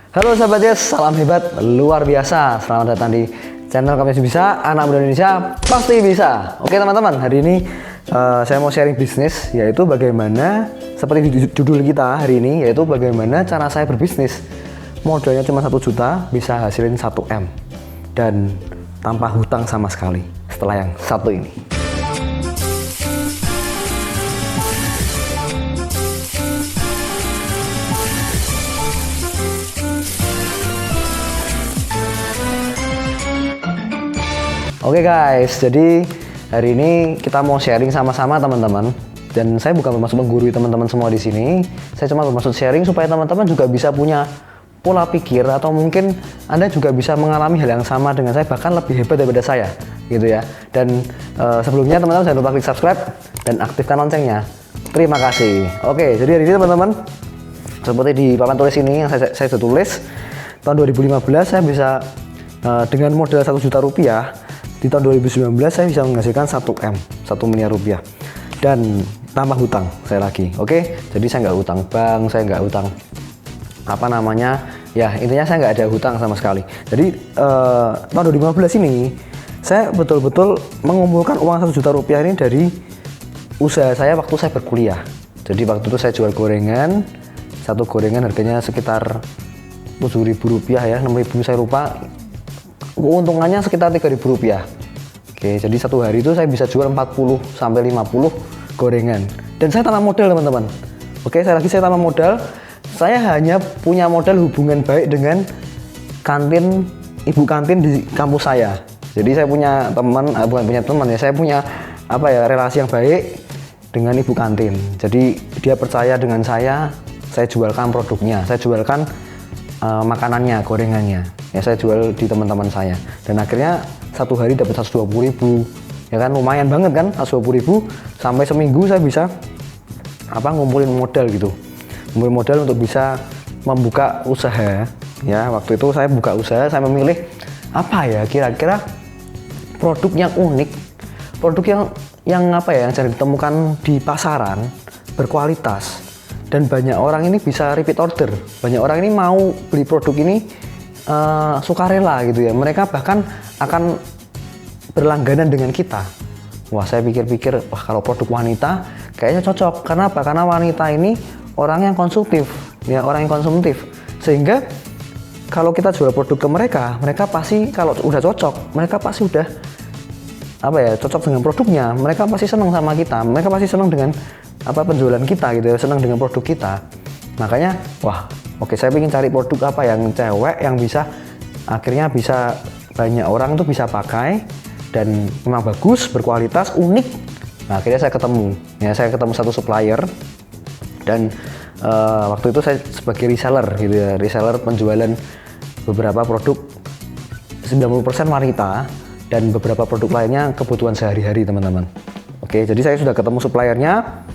Halo sahabat Yes, salam hebat luar biasa. Selamat datang di channel Kami Bisa, anak muda Indonesia pasti bisa. Oke teman-teman, hari ini saya mau sharing bisnis, yaitu bagaimana seperti judul kita hari ini, yaitu bagaimana cara saya berbisnis. Modalnya cuma 1 juta bisa hasilin 1 M dan tanpa hutang sama sekali. Setelah yang satu ini. Oke guys, jadi hari ini kita mau sharing sama-sama teman-teman. Dan saya bukan bermaksud menggurui teman-teman semua di sini. Saya cuma bermaksud sharing supaya teman-teman juga bisa punya pola pikir, atau mungkin Anda juga bisa mengalami hal yang sama dengan saya, bahkan lebih hebat daripada saya, gitu ya. Dan sebelumnya teman-teman jangan lupa klik subscribe dan aktifkan loncengnya. Terima kasih. Oke, jadi hari ini teman-teman, seperti di papan tulis ini yang saya sudah tulis, tahun 2015 saya bisa dengan modal 1 juta rupiah. Di tahun 2019 saya bisa menghasilkan 1 M, 1 miliar rupiah, dan tambah hutang saya lagi. Oke, jadi saya nggak hutang bank, saya nggak hutang ya intinya saya nggak ada hutang sama sekali. Jadi tahun 2015 ini saya betul-betul mengumpulkan uang 1 juta rupiah ini dari usaha saya waktu saya berkuliah. Jadi waktu itu saya jual gorengan, satu gorengan harganya sekitar 7.000 rupiah ya, 6.000 saya lupa. Keuntungannya sekitar 3.000 rupiah. Oke, jadi satu hari itu saya bisa jual 40 sampai 50 gorengan. Dan saya tanam modal teman-teman. Oke, saya tanam modal. Saya hanya punya modal hubungan baik dengan kantin, ibu kantin di kampus saya. Jadi saya punya teman, bukan punya teman ya, saya punya relasi yang baik dengan ibu kantin. Jadi dia percaya dengan saya jualkan produknya, saya jualkan makanannya, gorengannya. Ya saya jual di teman-teman saya, dan akhirnya satu hari dapat 120.000, ya kan, lumayan banget kan, 120.000. Sampai seminggu saya bisa ngumpulin modal gitu, ngumpulin modal untuk bisa membuka usaha. Ya waktu itu saya buka usaha, saya memilih kira-kira produk yang unik, produk yang jarang ditemukan di pasaran, berkualitas, dan banyak orang ini bisa repeat order, banyak orang ini mau beli produk ini sukarela gitu ya. Mereka bahkan akan berlangganan dengan kita. Wah, saya pikir-pikir, kalau produk wanita kayaknya cocok. Karena apa? Karena wanita ini orang yang konsumtif, ya, orang yang konsumtif. Sehingga kalau kita jual produk ke mereka, mereka pasti kalau udah cocok, mereka pasti udah cocok dengan produknya. Mereka pasti senang sama kita. Mereka pasti senang dengan penjualan kita gitu ya, senang dengan produk kita. Makanya, oke, saya ingin cari produk yang cewek yang akhirnya bisa banyak orang tuh bisa pakai dan memang bagus, berkualitas, unik. Nah, akhirnya saya ketemu satu supplier, dan waktu itu saya sebagai reseller gitu ya, reseller penjualan beberapa produk 90% wanita dan beberapa produk lainnya kebutuhan sehari-hari teman-teman. Oke, jadi saya sudah ketemu suppliernya.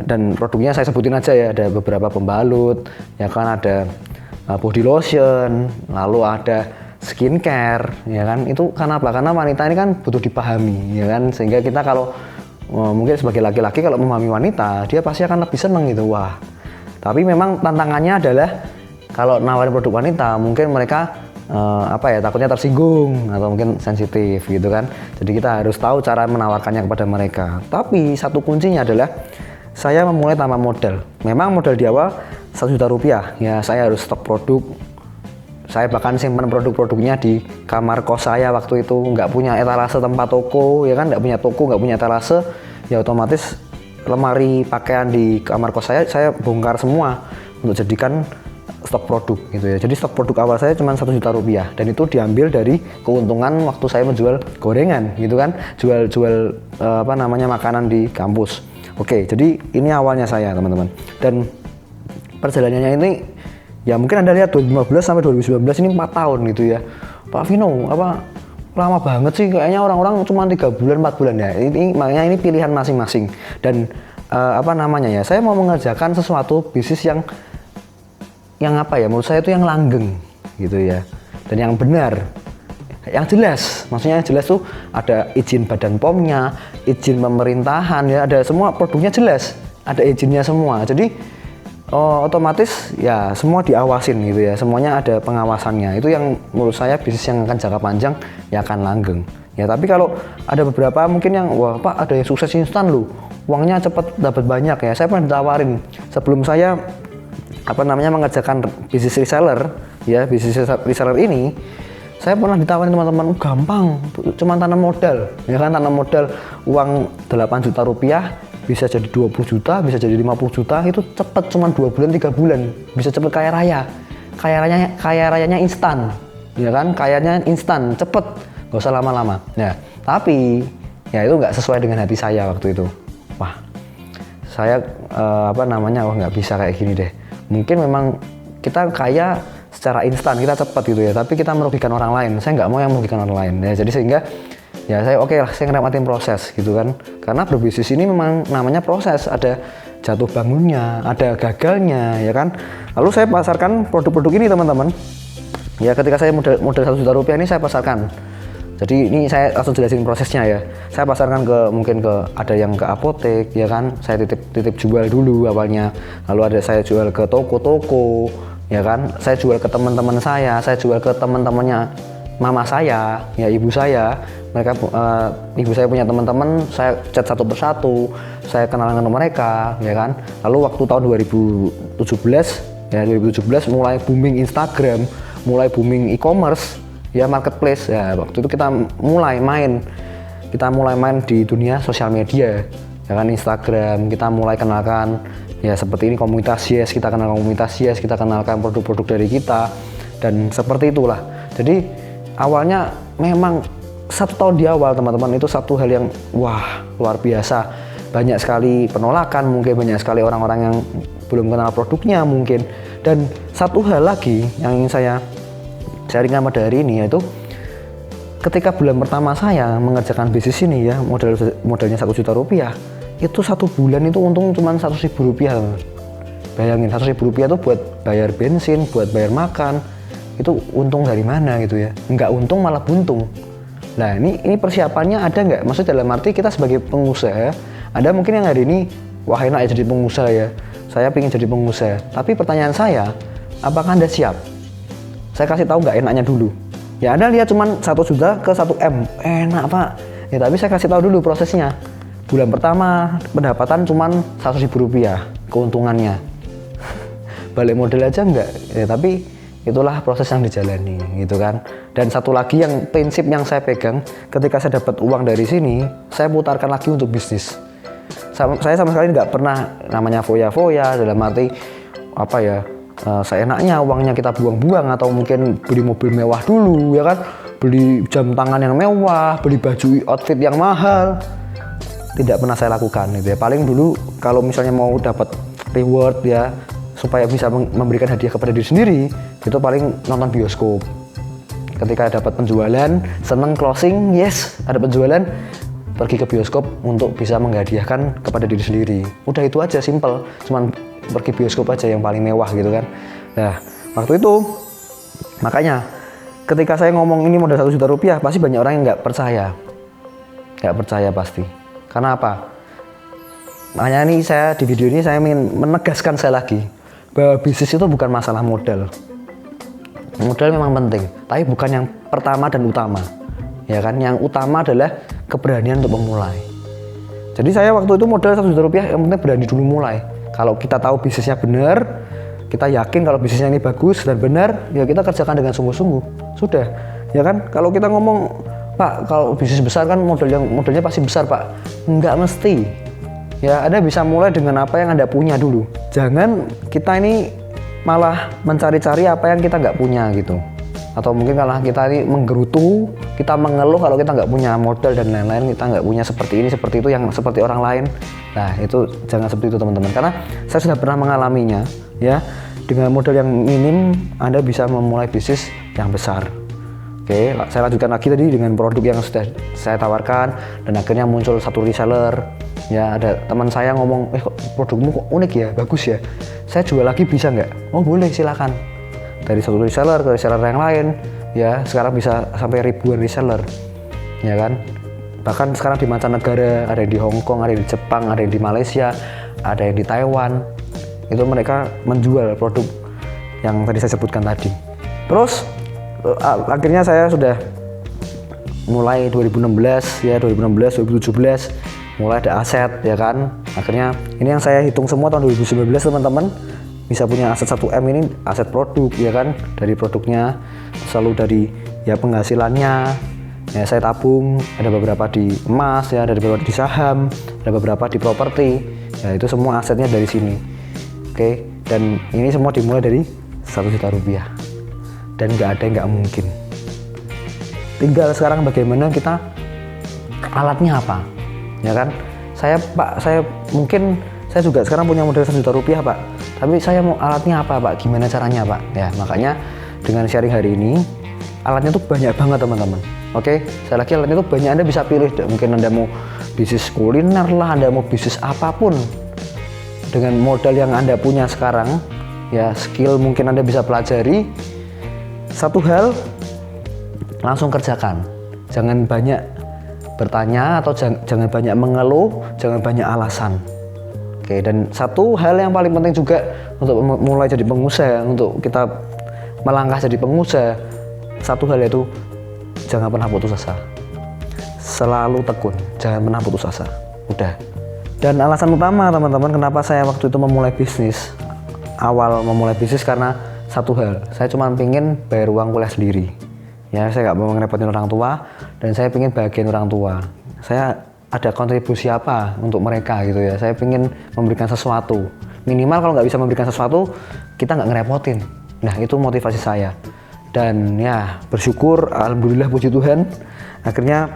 Dan produknya saya sebutin aja ya, ada beberapa pembalut, ya kan, ada body lotion, lalu ada skincare, ya kan. Itu karena apa? Karena wanita ini kan butuh dipahami, ya kan, sehingga kita kalau mungkin sebagai laki-laki kalau memahami wanita, dia pasti akan lebih seneng gitu. Wah, tapi memang tantangannya adalah kalau nawarin produk wanita, mungkin mereka takutnya tersinggung atau mungkin sensitif gitu kan. Jadi kita harus tahu cara menawarkannya kepada mereka. Tapi satu kuncinya adalah saya memulai tanpa modal. Memang modal di awal 1 juta rupiah. Ya, saya harus stok produk. Saya bahkan simpan produk-produknya di kamar kos saya waktu itu. Nggak punya etalase tempat toko, ya kan, nggak punya toko, nggak punya etalase. Ya otomatis lemari pakaian di kamar kos saya bongkar semua untuk jadikan stok produk gitu ya. Jadi stok produk awal saya cuma 1 juta rupiah, dan itu diambil dari keuntungan waktu saya menjual gorengan gitu kan, jual makanan di kampus. Oke, jadi ini awalnya saya teman-teman, dan perjalanannya ini ya mungkin Anda lihat 2015 sampai 2019 ini 4 tahun gitu ya. Pak Vino, lama banget sih, kayaknya orang-orang cuma 3 bulan 4 bulan ya. Makanya ini pilihan masing-masing, dan saya mau mengerjakan sesuatu bisnis yang menurut saya itu yang langgeng gitu ya, dan yang benar, yang jelas. Maksudnya yang jelas tuh ada izin Badan POM-nya, izin pemerintahan ya, ada semua, produknya jelas, ada izinnya semua. Jadi otomatis ya semua diawasin gitu ya, semuanya ada pengawasannya. Itu yang menurut saya bisnis yang akan jangka panjang ya akan langgeng. Ya tapi kalau ada beberapa mungkin yang wah Pak ada yang sukses instan loh, uangnya cepat dapat banyak ya. Saya pernah ditawarin sebelum saya mengerjakan bisnis reseller ya, bisnis reseller ini saya pernah ditawarin teman-teman, gampang, cuma tanam modal ya kan, tanam modal uang 8 juta rupiah bisa jadi 20 juta, bisa jadi 50 juta, itu cepet, cuma 2 bulan 3 bulan bisa cepet kaya rayanya instan ya kan, kayanya instan cepet, gak usah lama-lama. Nah tapi ya itu nggak sesuai dengan hati saya waktu itu. Wah saya wah nggak bisa kayak gini deh, mungkin memang kita kaya secara instan, kita cepat gitu ya, tapi kita merugikan orang lain. Saya nggak mau yang merugikan orang lain ya, jadi sehingga ya saya oke lah, saya ngelewatin proses gitu kan, karena berbisnis ini memang namanya proses, ada jatuh bangunnya, ada gagalnya ya kan. Lalu saya pasarkan produk-produk ini teman-teman ya, ketika saya modal 1 juta rupiah ini saya pasarkan. Jadi ini saya langsung jelasin prosesnya ya. Saya pasarkan mungkin ada yang ke apotek ya kan, saya titip jual dulu awalnya. Lalu ada saya jual ke toko-toko ya kan, saya jual ke teman-teman saya jual ke teman-temannya mama saya ya, ibu saya. Mereka ibu saya punya teman-teman, saya chat satu persatu, saya kenalan dengan mereka ya kan. Lalu waktu tahun 2017 mulai booming Instagram, mulai booming e-commerce ya, marketplace ya. Waktu itu kita mulai main di dunia sosial media ya kan, Instagram. Kita mulai kenalkan ya seperti ini komunitas Yes, kita kenal komunitas Yes, kita kenalkan produk-produk dari kita, dan seperti itulah. Jadi awalnya memang 1 tahun di awal teman-teman itu satu hal yang wah luar biasa, banyak sekali penolakan, mungkin banyak sekali orang-orang yang belum kenal produknya mungkin. Dan satu hal lagi yang ingin saya sharingkan pada hari ini, yaitu ketika bulan pertama saya mengerjakan bisnis ini ya, modalnya 1 juta rupiah, itu 1 bulan itu untung cuma 100.000 rupiah. Bayangin 100.000 rupiah itu buat bayar bensin, buat bayar makan, itu untung dari mana gitu ya, nggak untung malah buntung. Nah ini persiapannya ada nggak? Maksudnya dalam arti kita sebagai pengusaha, ada mungkin yang hari ini wah enak ya jadi pengusaha ya, saya pengen jadi pengusaha. Tapi pertanyaan saya, apakah Anda siap? Saya kasih tahu nggak enaknya dulu. Ya Anda lihat cuma 1 juta ke 1 M, enak Pak. Ya tapi saya kasih tahu dulu prosesnya. Bulan pertama pendapatan cuma 100.000 rupiah keuntungannya. Balik modal aja enggak? Ya tapi itulah proses yang dijalani gitu kan. Dan satu lagi yang prinsip yang saya pegang, ketika saya dapat uang dari sini, saya putarkan lagi untuk bisnis. Saya sama sekali nggak pernah namanya foya-foya, dalam arti apa ya, seenaknya uangnya kita buang-buang, atau mungkin beli mobil mewah dulu ya kan, beli jam tangan yang mewah, beli baju outfit yang mahal. Tidak pernah saya lakukan gitu ya. Paling dulu kalau misalnya mau dapat reward ya, supaya bisa memberikan hadiah kepada diri sendiri, itu paling nonton bioskop. Ketika dapat penjualan, seneng closing, yes ada penjualan, pergi ke bioskop untuk bisa menghadiahkan kepada diri sendiri. Udah itu aja, simple, cuman pergi bioskop aja yang paling mewah gitu kan. Nah waktu itu makanya ketika saya ngomong ini modal 1 juta rupiah, pasti banyak orang yang nggak percaya pasti. Karena apa? Makanya ini saya di video ini saya ingin menegaskan saya lagi bahwa bisnis itu bukan masalah modal. Modal memang penting, tapi bukan yang pertama dan utama. Ya kan, yang utama adalah keberanian untuk memulai. Jadi saya waktu itu modal 1 juta rupiah, yang penting berani dulu mulai. Kalau kita tahu bisnisnya benar, kita yakin kalau bisnisnya ini bagus dan benar, ya kita kerjakan dengan sungguh-sungguh. Sudah, ya kan? Kalau kita ngomong, Pak, kalau bisnis besar kan modalnya pasti besar, Pak. Enggak mesti. Ya, Anda bisa mulai dengan apa yang Anda punya dulu. Jangan kita ini malah mencari-cari apa yang kita nggak punya gitu. Atau mungkin kalau kita ini menggerutu, kita mengeluh kalau kita nggak punya modal dan lain-lain, kita nggak punya seperti ini, seperti itu, yang seperti orang lain. Nah, itu jangan seperti itu teman-teman. Karena saya sudah pernah mengalaminya ya. Dengan modal yang minim, Anda bisa memulai bisnis yang besar. Oke, saya lanjutkan lagi tadi dengan produk yang sudah saya tawarkan, dan akhirnya muncul satu reseller. Ya, ada teman saya ngomong, kok produkmu kok unik ya, bagus ya, saya jual lagi bisa nggak? Oh boleh, silakan. Dari satu reseller ke reseller yang lain, ya sekarang bisa sampai ribuan reseller, ya kan? Bahkan sekarang di mancanegara, ada yang di Hong Kong, ada yang di Jepang, ada yang di Malaysia, ada yang di Taiwan, itu mereka menjual produk yang tadi saya sebutkan tadi. Terus akhirnya saya sudah mulai 2016 ya, 2016 2017 mulai ada aset ya kan. Akhirnya ini yang saya hitung semua tahun 2019 teman-teman, bisa punya aset 1M ini aset produk ya kan, dari produknya, selalu dari ya penghasilannya ya saya tabung, ada beberapa di emas ya, ada beberapa di saham, ada beberapa di properti ya, itu semua asetnya dari sini. Oke, dan ini semua dimulai dari 1 juta rupiah dan nggak ada yang nggak mungkin. Tinggal sekarang bagaimana kita, alatnya apa ya kan. Saya mungkin saya juga sekarang punya modal 1 juta rupiah Pak, tapi saya mau alatnya apa Pak, gimana caranya Pak ya. Makanya dengan sharing hari ini, alatnya tuh banyak banget teman-teman. Oke, saya lagi alatnya tuh banyak, Anda bisa pilih. Mungkin Anda mau bisnis kuliner lah, Anda mau bisnis apapun, dengan modal yang Anda punya sekarang ya, skill mungkin Anda bisa pelajari. Satu hal, langsung kerjakan, jangan banyak bertanya atau jangan banyak mengeluh, jangan banyak alasan. Oke, dan satu hal yang paling penting juga untuk mulai jadi pengusaha, untuk kita melangkah jadi pengusaha, satu hal yaitu jangan pernah putus asa. Selalu tekun, jangan pernah putus asa. Udah. Dan alasan utama teman-teman kenapa saya waktu itu memulai bisnis, awal memulai bisnis, karena satu hal, saya cuma pingin bayar uang kuliah sendiri. Ya, saya nggak mau ngerepotin orang tua, dan saya pingin bahagiain orang tua. Saya ada kontribusi apa untuk mereka gitu ya. Saya pingin memberikan sesuatu. Minimal kalau nggak bisa memberikan sesuatu, kita nggak ngerepotin. Nah, itu motivasi saya. Dan ya bersyukur, alhamdulillah puji Tuhan, akhirnya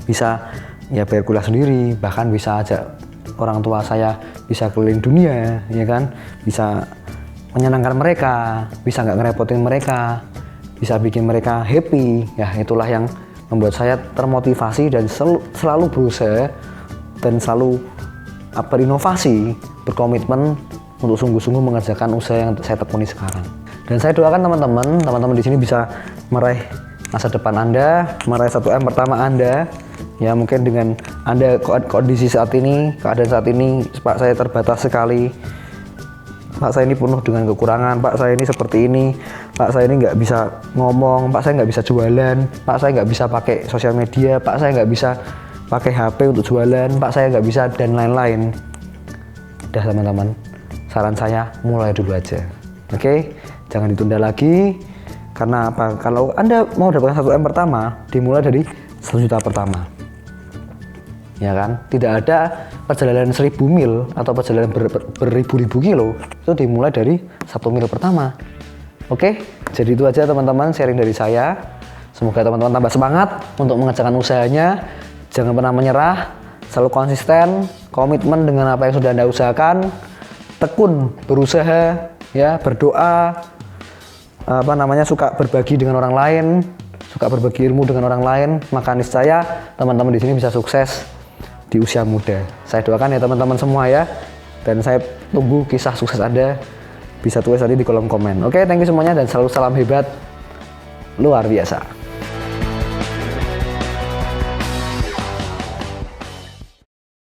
bisa ya bayar kuliah sendiri, bahkan bisa ajak orang tua saya bisa keliling dunia ya kan, bisa menyenangkan mereka, bisa nggak ngerepotin mereka, bisa bikin mereka happy ya. Itulah yang membuat saya termotivasi dan selalu berusaha dan selalu berinovasi, berkomitmen untuk sungguh-sungguh mengerjakan usaha yang saya tekuni sekarang. Dan saya doakan teman-teman di sini bisa meraih masa depan Anda, meraih 1M pertama Anda. Ya, mungkin dengan Anda kondisi saat ini, keadaan saat ini, Pak saya terbatas sekali. Pak saya ini penuh dengan kekurangan, Pak saya ini seperti ini, Pak saya ini nggak bisa ngomong, Pak saya nggak bisa jualan, Pak saya nggak bisa pakai sosial media, Pak saya nggak bisa pakai HP untuk jualan, Pak saya nggak bisa, dan lain-lain. Udah teman-teman, saran saya mulai dulu aja. Oke? Jangan ditunda lagi, karena apa? Kalau Anda mau dapatkan 1M pertama, dimulai dari 1 juta pertama. Ya kan? Tidak ada perjalanan 1000 mil atau perjalanan beribu-ribu kilo, itu dimulai dari 1 mil pertama. Oke? Jadi itu aja teman-teman sharing dari saya. Semoga teman-teman tambah semangat untuk mengerjakan usahanya. Jangan pernah menyerah, selalu konsisten, komitmen dengan apa yang sudah Anda usahakan, tekun berusaha, ya, berdoa, suka berbagi dengan orang lain, suka berbagi ilmu dengan orang lain, maka niscaya teman-teman di sini bisa sukses di usia muda. Saya doakan ya teman-teman semua ya, dan saya tunggu kisah sukses Anda. Bisa tulis tadi di kolom komen. Oke, thank you semuanya dan selalu salam hebat luar biasa.